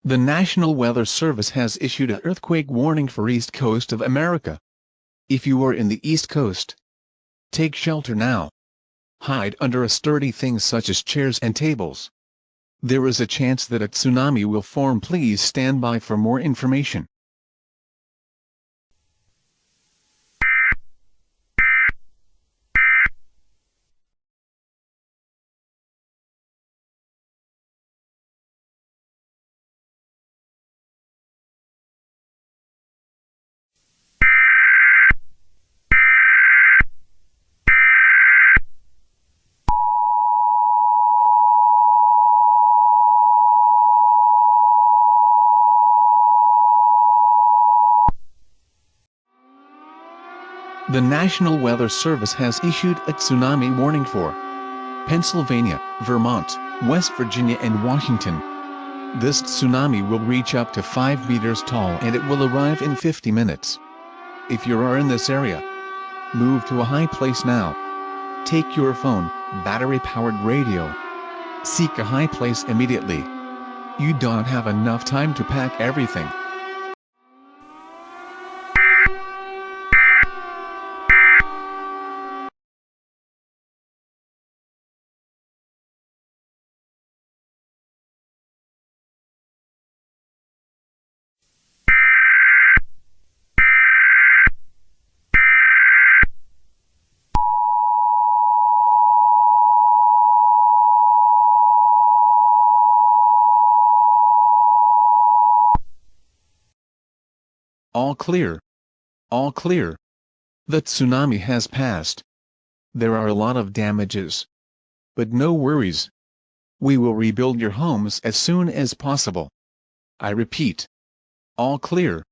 The National Weather Service has issued an earthquake warning for East Coast of America. If you are in the East Coast, take shelter now. Hide under a sturdy thing such as chairs and tables. There is a chance that a tsunami will form. Please stand by for more information. The National Weather Service has issued a tsunami warning for Pennsylvania, Vermont, West Virginia and Washington. This tsunami will reach up to 5 meters tall and it will arrive in 50 minutes. If you are in this area, move to a high place now. Take your phone, battery-powered radio. Seek a high place immediately. You don't have enough time to pack everything. All clear. All clear. The tsunami has passed. There are a lot of damages. But no worries. We will rebuild your homes as soon as possible. I repeat. All clear.